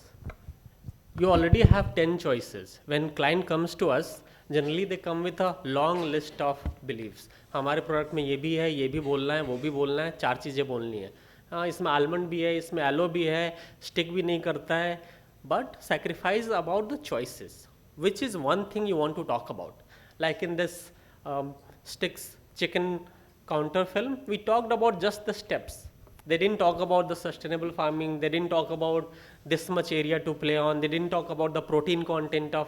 You already have 10 choices. When client comes to us, generally they come with a long list of beliefs. हमारे product में ये भी है, ये भी बोलना है, वो भी बोलना है, 4 चीज़ें बोलनी है. हाँ, इसमें आलमंड भी है, इसमें एलो भी है, स्टिक भी नहीं करता है. But sacrifice about the choices, which is one thing you want to talk about. Like in this sticks chicken counter film, we talked about just the steps. They didn't talk about the sustainable farming. They didn't talk about this much area to play on. They didn't talk about the protein content of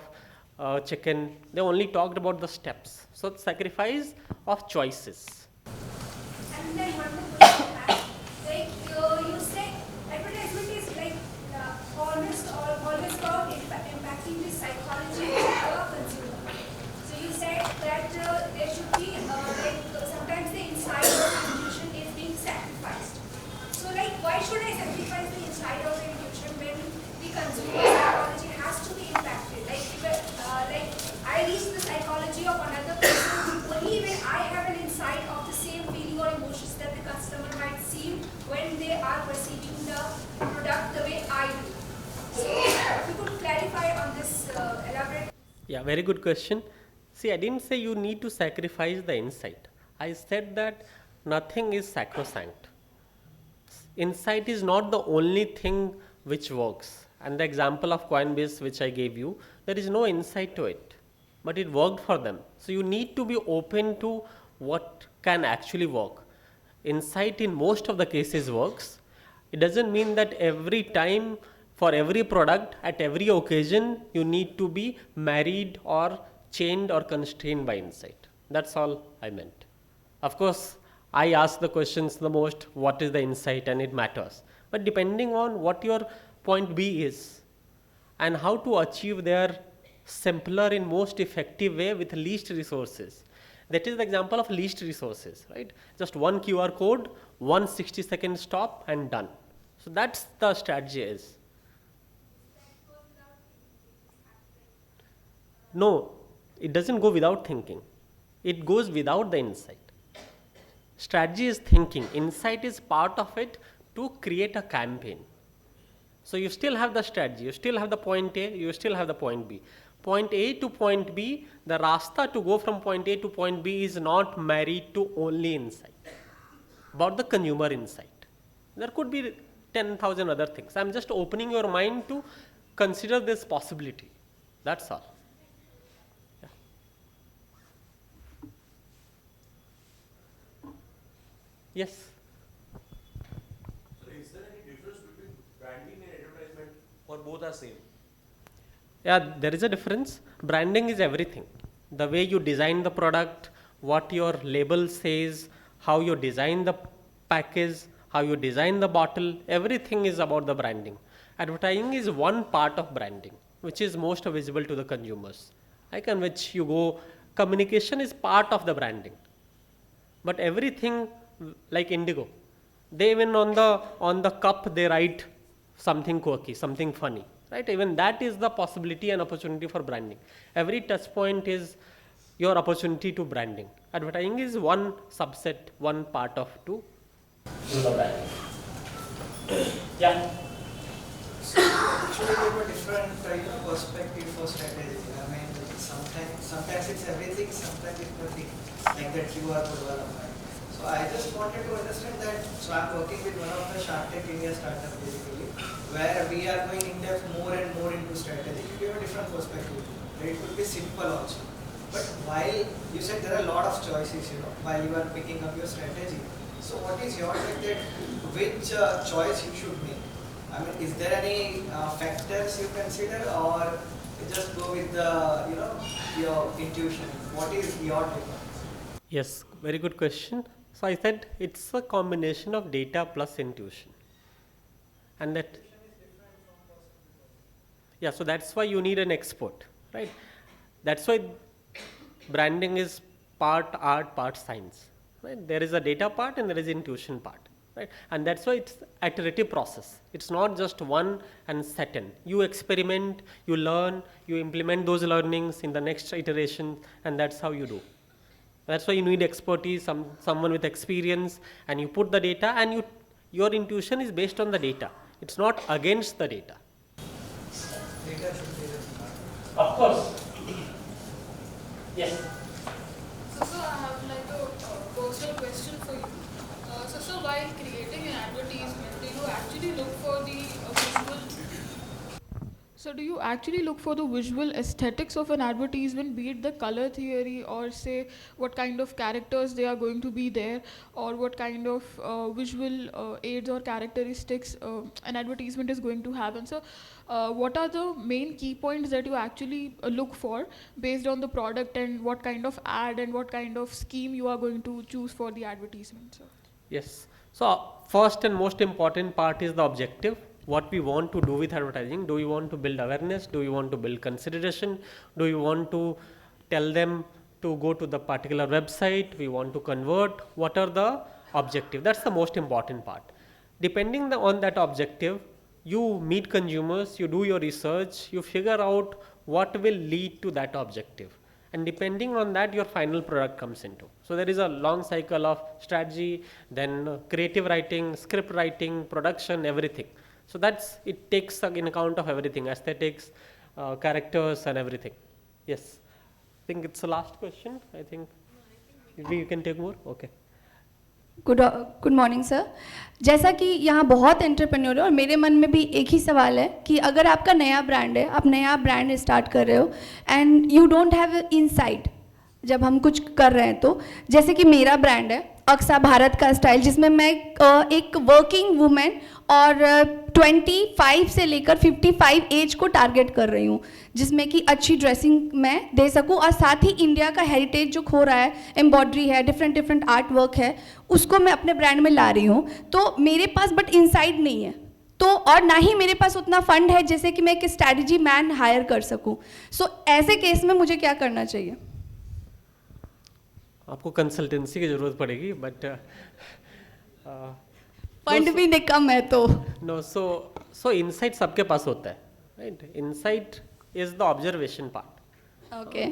chicken. They only talked about the steps. So sacrifice of choices. And then one more question I have, like you say advertisement is like always about impacting the psychology of the consumer. So you said that there should be like sometimes the inside of the intuition is being sacrificed. So like why should I sacrifice the inside of the intuition when the consumer psychology has to be impacted? Like I reach the psychology of another person only when I have an insight of the same feeling or emotions that the customer might see when they are perceiving the product the way I do. So if you could clarify on this, elaborate. Yeah, very good question. See, I didn't say you need to sacrifice the insight. I said that nothing is sacrosanct. Insight is not the only thing which works. And the example of Coinbase which I gave you, there is no insight to it, but it worked for them. So you need to be open to what can actually work. Insight in most of the cases works. It doesn't mean that every time for every product at every occasion you need to be married or chained or constrained by insight. That's all I meant. Of course, I ask the questions the most, what is the insight, and it matters. But depending on what your point B is and how to achieve their simpler and most effective way with least resources. That is the example of least resources, right? Just one QR code, 1 60-second stop and done. So that's the strategy is. No, it doesn't go without thinking. It goes without the insight. Strategy is thinking. Insight is part of it to create a campaign. So you still have the strategy, you still have the point A, you still have the point B. Point A to point B, the rasta to go from point A to point B is not married to only insight. About the consumer insight. There could be 10,000 other things. I'm just opening your mind to consider this possibility. That's all. Yeah. Yes. Or both are same? Yeah, there is a difference. Branding is everything. The way you design the product, what your label says, how you design the package, how you design the bottle, everything is about the branding. Advertising is one part of branding, which is most visible to the consumers. Like on which you go, communication is part of the branding. But everything like Indigo, they even on the cup they write something quirky, something funny, right? Even that is the possibility and opportunity for branding. Every touch point is your opportunity to branding. Advertising is one subset, one part of to do the branding. Yeah. So actually we have a different perspective for strategy. I mean, sometimes it's everything, sometimes it's nothing, like that QR code wala. So I just wanted to understand that. So I'm working with one of the Shark Tank India startup basically, where we are going in depth more and more into strategy to give a different perspective. It could be simple also. But while you said there are a lot of choices, while you are picking up your strategy. So what is your take that which choice you should make? I mean, is there any factors you consider, or you just go with the your intuition? What is your take? Yes, very good question. So I said it's a combination of data plus intuition, and that. Yeah, so that's why you need an expert, right? That's why branding is part art, part science, right? There is a data part and there is intuition part, right? And that's why it's iterative process. It's not just one and set in. You experiment, you learn, you implement those learnings in the next iteration, and that's how you do. That's why you need expertise, someone with experience, and you put the data, and your intuition is based on the data. It's not against the data. Data should be there. Of course. Yes. So, sir, I have like a personal question for you. So, sir, while creating an advertisement, do you actually look for the visual? So, do you actually look for the visual aesthetics of an advertisement, be it the color theory, or say what kind of characters they are going to be there, or what kind of visual aids or characteristics an advertisement is going to have? And so, what are the main key points that you actually look for based on the product, and what kind of ad and what kind of scheme you are going to choose for the advertisement, sir? Yes. So first and most important part is the objective. What we want to do with advertising. Do we want to build awareness? Do we want to build consideration? Do we want to tell them to go to the particular website? We want to convert. What are the objective? That's the most important part. Depending on that objective, you meet consumers, you do your research, you figure out what will lead to that objective. And depending on that, your final product comes into. So there is a long cycle of strategy, then creative writing, script writing, production, everything. So it takes in account of everything, aesthetics, characters and everything. Yes. I think it's the last question. I think we can take more. Okay. Good morning sir. जैसा कि यहाँ बहुत entrepreneur है और मेरे मन में भी एक ही सवाल है कि अगर आपका नया ब्रांड है, आप नया ब्रांड स्टार्ट कर रहे हो and you don't have insight, जब हम कुछ कर रहे हैं तो जैसे कि मेरा ब्रांड है अक्सा भारत का स्टाइल, जिसमें मैं एक वर्किंग वुमेन और 25 से लेकर 55 एज को टारगेट कर रही हूँ, जिसमें कि अच्छी ड्रेसिंग मैं दे सकूँ और साथ ही इंडिया का हेरिटेज जो खो रहा है, एम्ब्रॉयडरी है, डिफरेंट आर्ट वर्क है, उसको मैं अपने ब्रांड में ला रही हूँ। तो मेरे पास बट इनसाइड नहीं है, तो और ना ही मेरे पास उतना फंड है जैसे कि मैं एक स्ट्रैटेजी मैन हायर कर सकूँ। सो ऐसे केस में मुझे क्या करना चाहिए? आपको कंसल्टेंसी की जरूरत पड़ेगी, बट फंड भी नहीं कम है तो नो। सो इनसाइट सबके पास होता है, right? Insight is the observation part. Okay,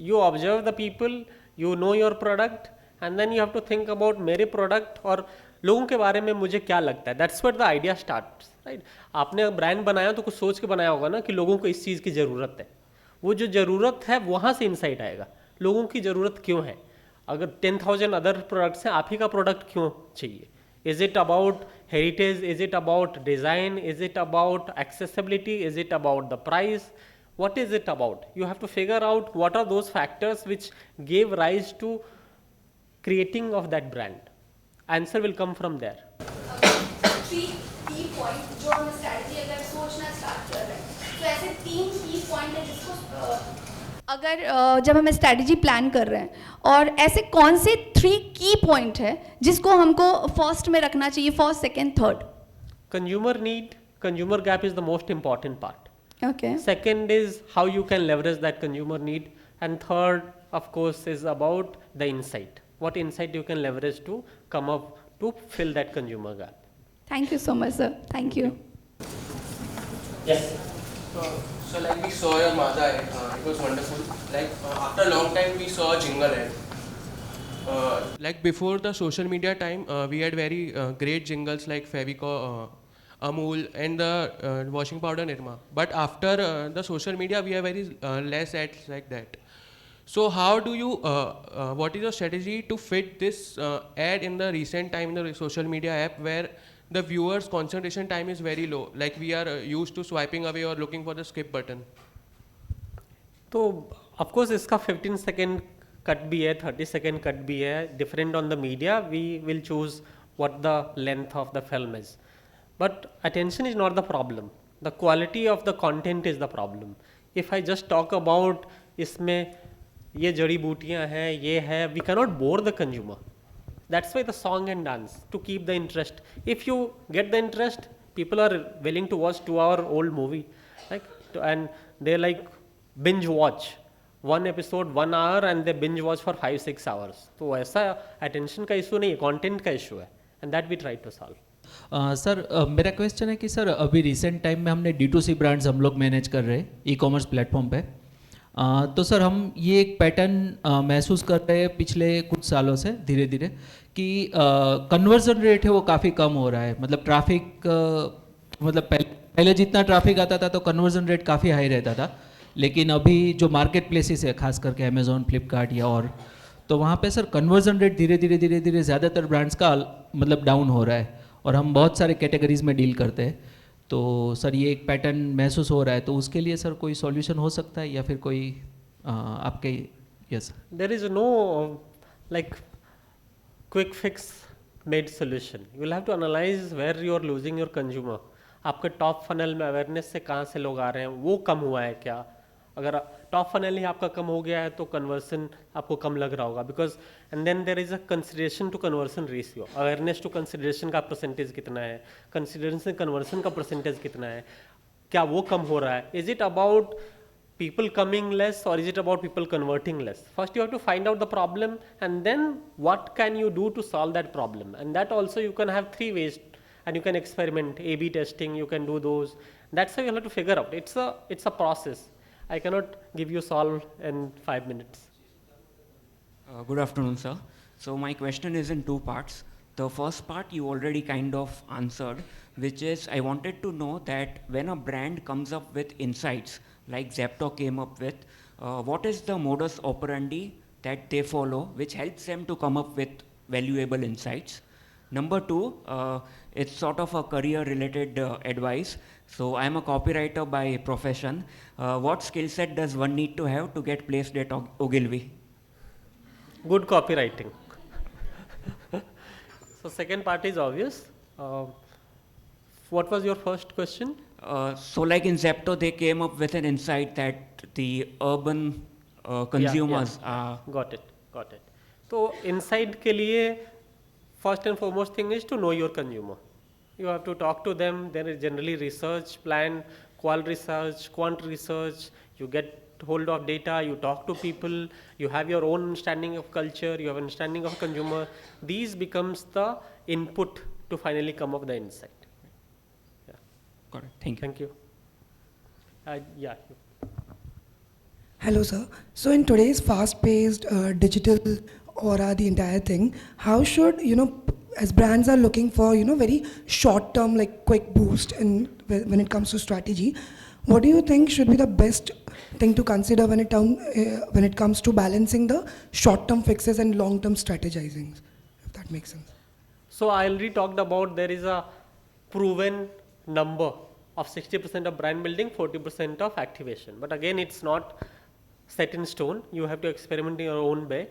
you observe the people, you know your product and then you have to think about मेरे प्रोडक्ट और लोगों के बारे में मुझे क्या लगता है। That's where the idea starts, right? आपने ब्रांड बनाया तो कुछ सोच के बनाया होगा ना कि लोगों को इस चीज़ की ज़रूरत है। वो जो ज़रूरत है वहाँ से इनसाइट आएगा, लोगों की ज़रूरत क्यों है। अगर 10,000 अदर प्रोडक्ट्स हैं, आप ही का प्रोडक्ट क्यों चाहिए? Is it about heritage? Is it about design? Is it about accessibility? Is it about the price? what is it about? You have to figure out what are those factors which gave rise to creating of that brand. Answer will come from there. 3 key point जो हम strategy अगर सोचना start कर रहे हैं, तो ऐसे 3 की पॉइंट है जिसको अगर जब हम स्ट्रैटेजी प्लान कर रहे हैं और ऐसे कौन से 3 की पॉइंट है जिसको हमको फर्स्ट में रखना चाहिए, first, second, third? Consumer need, consumer gap is the most important part. Okay. Second is how you can leverage that consumer need, and third of course is about the insight. What insight you can leverage to come up to fill that consumer gap. Thank you so much, sir. Thank you. Yes. So like we saw your Mada ad, it was wonderful. Like after a long time we saw a jingle ad. Like before the social media time, we had very great jingles like Fevicol, Amul and the washing powder Nirma. But after the social media, we have very less ads like that. So how do you, what is your strategy to fit this ad in the recent time in the social media app where the viewers concentration time is very low, like we are used to swiping away or looking for the skip button? तो of course इसका 15 second cut भी है, 30 second cut भी है. Different on the media, we will choose what the length of the film is. But attention is not the problem. The quality of the content is the problem. If I just talk about इसमें ये जड़ी बूटियाँ हैं, ये है, we cannot bore the consumer. That's why the song and dance, to keep the interest. If you get the interest, people are willing to watch 2-hour old movie, like, and they like binge watch one episode 1 hour and they binge watch for 5-6 hours. तो ऐसा attention का issue नहीं है, content का issue है, and that we try to solve. Sir मेरा question है कि सर अभी रिसेंट टाइम में हमने D2C ब्रांड्स हम लोग मैनेज कर रहे हैं ई कॉमर्स प्लेटफॉर्म पे, तो सर हम ये एक पैटर्न महसूस कर रहे हैं पिछले कुछ सालों से धीरे धीरे कि कन्वर्जन रेट है वो काफ़ी कम हो रहा है, मतलब ट्रैफिक मतलब पहले जितना ट्रैफिक आता था तो कन्वर्जन रेट काफ़ी हाई रहता था, लेकिन अभी जो मार्केट प्लेसेस है खास करके अमेजोन, फ्लिपकार्ट या और, तो वहाँ पे सर कन्वर्जन रेट धीरे धीरे ज़्यादातर ब्रांड्स का मतलब डाउन हो रहा है, और हम बहुत सारे कैटेगरीज में डील करते हैं। तो सर ये एक पैटर्न महसूस हो रहा है, तो उसके लिए सर कोई सॉल्यूशन हो सकता है या फिर कोई आपके? Yes, there is no like quick fix made solution. You will have to analyze where you are losing your consumer. आपके टॉप फनल में अवेयरनेस से कहाँ से लोग आ रहे हैं, वो कम हुआ है क्या? अगर टॉप फनल ही आपका कम हो गया है तो कन्वर्सन आपको कम लग रहा होगा, because and then there is a consideration to conversion ratio. Awareness to consideration का परसेंटेज कितना है, कंसिडरेशन कन्वर्सन का परसेंटेज कितना है, क्या वो कम हो रहा है? Is it about people coming less or is it about people converting less? First you have to find out the problem and then what can you do to solve that problem, and that also you can have three ways and you can experiment, A/B testing, you can do those. That's how you have to figure out. It's a process. I cannot give you solve in 5 minutes. Good afternoon, sir. So my question is in two parts. The first part you already kind of answered, which is I wanted to know that when a brand comes up with insights like Zepto came up with, what is the modus operandi that they follow which helps them to come up with valuable insights? Number two, it's sort of a career related advice. So I'm a copywriter by profession. What skill set does one need to have to get placed at Ogilvy? Good copywriting. So second part is obvious. What was your first question? So like in Zepto, they came up with an insight that the urban consumers are... Got it. So insight के लिए first and foremost thing is to know your consumer. You have to talk to them. There is generally research plan, qual research, quant research. You get hold of data, you talk to people, you have your own understanding of culture, you have understanding of consumer. These becomes the input to finally come up with the insight. Got it. Thank you. Thank you. Yeah. Hello, sir. So in today's fast-paced digital aura, the entire thing, how should, as brands are looking for, very short-term, like quick boost when it comes to strategy, what do you think should be the best thing to consider when it comes to balancing the short-term fixes and long-term strategizing, if that makes sense? So I already talked about there is a proven number of 60% of brand building, 40% of activation. But again, it's not set in stone. You have to experiment in your own way.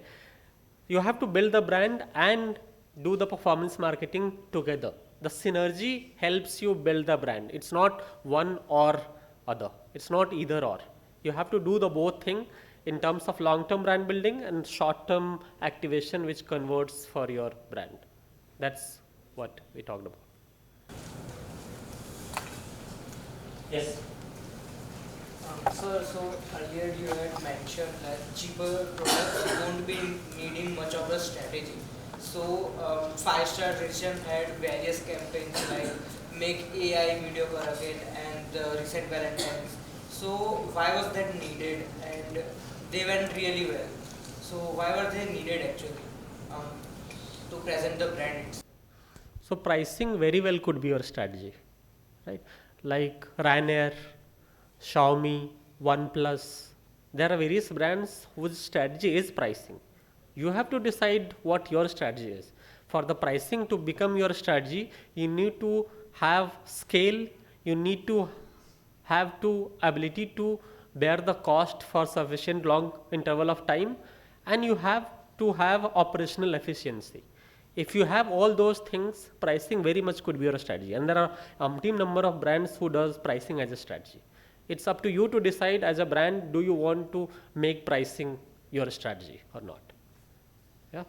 You have to build the brand and do the performance marketing together. The synergy helps you build the brand. It's not one or other. It's not either or. You have to do the both thing in terms of long-term brand building and short-term activation which converts for your brand. That's what we talked about. Yes. So earlier you had mentioned that cheaper products won't be needing much of a strategy. So 5-star decision had various campaigns like make AI video for again and the recent Valentine's. So why was that needed? And they went really well. So why were they needed actually to present the brand? So pricing very well could be your strategy, right? Like Ryanair, Xiaomi, OnePlus, there are various brands whose strategy is pricing. You have to decide what your strategy is. For the pricing to become your strategy, you need to have scale, you need to have to ability to bear the cost for sufficient long interval of time, and you have to have operational efficiency. If you have all those things, pricing very much could be your strategy. And there are umpteen number of brands who does pricing as a strategy. It's up to you to decide as a brand, do you want to make pricing your strategy or not? Yeah.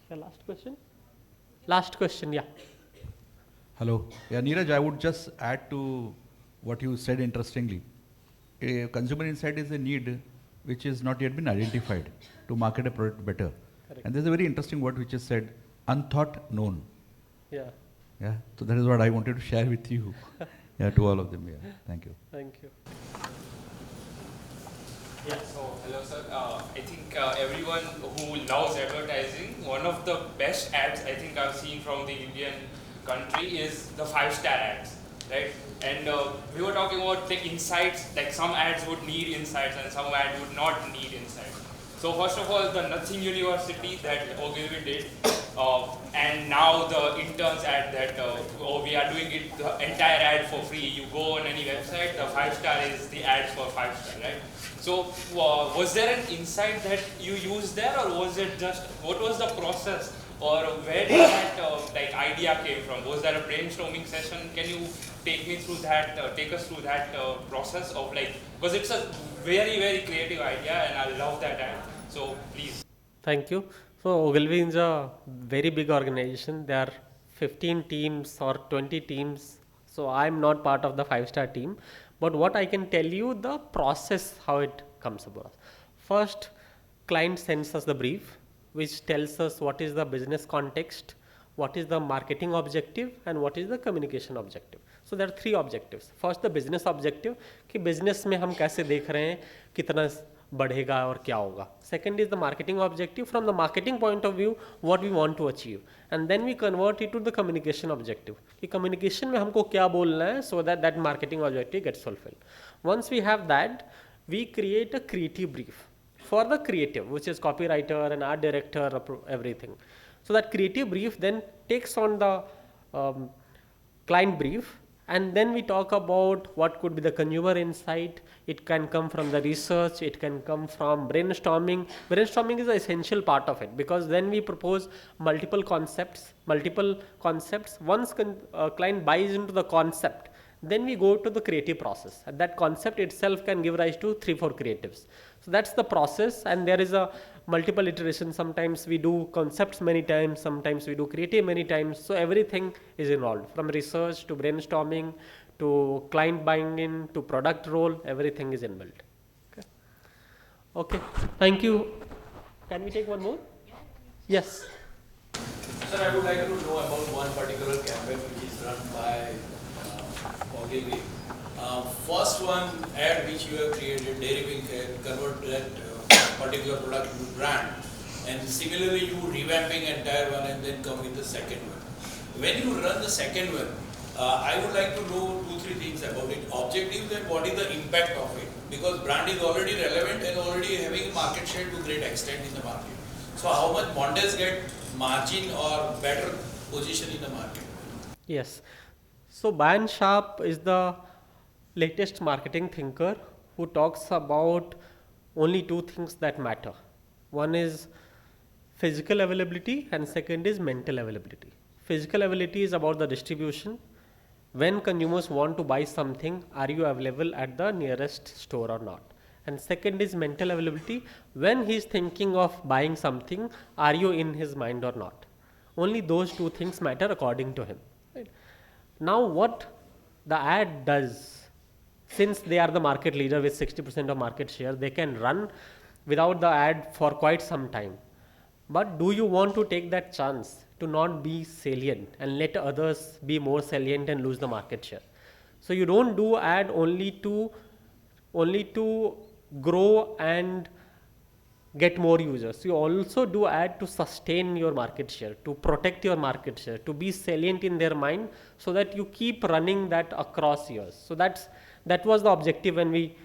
The last question? Last question, yeah. Hello. Yeah, Neeraj, I would just add to what you said interestingly. A consumer insight is a need which has not yet been identified to market a product better. Correct. And there's a very interesting word which is said, unthought known. Yeah. Yeah, so that is what I wanted to share with you. Yeah, to all of them. Yeah, thank you. Thank you. Yeah, so hello sir. I think everyone who loves advertising, one of the best ads I think I've seen from the Indian country is the 5-star ads, right? And we were talking about the insights, like some ads would need insights and some ads would not need insights. So first of all, the Nothing University that Ogilvy did, and now the interns ad that we are doing it, the entire ad for free. You go on any website, the 5-star is the ads for 5-star, right? So was there an insight that you used there, or was it just, what was the process, or where did that like idea came from? Was there a brainstorming session? Can you take me through that, take us through that process of like, because it's a very creative idea and I love that ad. So please. Thank you. So Ogilvy is a very big organization. There are 15 teams or 20 teams. So I'm not part of the 5-star team. But what I can tell you, the process, how it comes about. First, client sends us the brief, which tells us what is the business context, what is the marketing objective, and what is the communication objective. So there are 3 objectives. First, the business objective, कि business में हम कैसे देख रहे हैं, कितना बढ़ेगा और क्या होगा. Second is the marketing objective. From the marketing point of view, what we want to achieve, and then we convert it to the communication objective. कि communication में हमको क्या बोलना है, so that that marketing objective gets fulfilled. Once we have that, we create a creative brief for the creative, which is copywriter and art director, everything. So that creative brief then takes on the client brief, and then we talk about what could be the consumer insight. It can come from the research, it can come from brainstorming. Brainstorming is an essential part of it, because then we propose multiple concepts. Once client buys into the concept, then we go to the creative process, and that concept itself can give rise to 3-4 creatives. So that's the process, and there is a multiple iteration. Sometimes we do concepts many times, sometimes we do creative many times. So everything is involved, from research to brainstorming to client buying in to product role, everything is involved. Okay, thank you. Can we take one more? Yes. Sir, I would like to know about one particular campaign which is run by Ogilvy. First one ad which you have created, Dairy Queen, convert that particular product to brand, and similarly you revamping entire one and then come with the second one. When you run the second one, I would like to know 2-3 things about it, objectives and what is the impact of it, because brand is already relevant and already having market share to great extent in the market. So how much Mondes get margin or better position in the market? Yes. So Bayan Sharp is the latest marketing thinker who talks about only 2 things that matter. One is physical availability and second is mental availability. Physical availability is about the distribution. When consumers want to buy something, are you available at the nearest store or not? And second is mental availability. When he is thinking of buying something, are you in his mind or not? Only those 2 things matter according to him. Right? Now what the ad does, since they are the market leader with 60% of market share, they can run without the ad for quite some time. But do you want to take that chance to not be salient and let others be more salient and lose the market share? So you don't do ad only to grow and get more users. You also do ad to sustain your market share, to protect your market share, to be salient in their mind, so that you keep running that across years. So that was the objective when we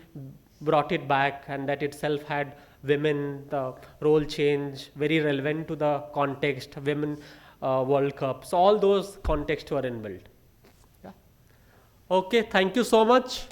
brought it back, and that itself had women, the role change, very relevant to the context, women World Cup. So all those contexts were inbuilt. Yeah. Okay, thank you so much.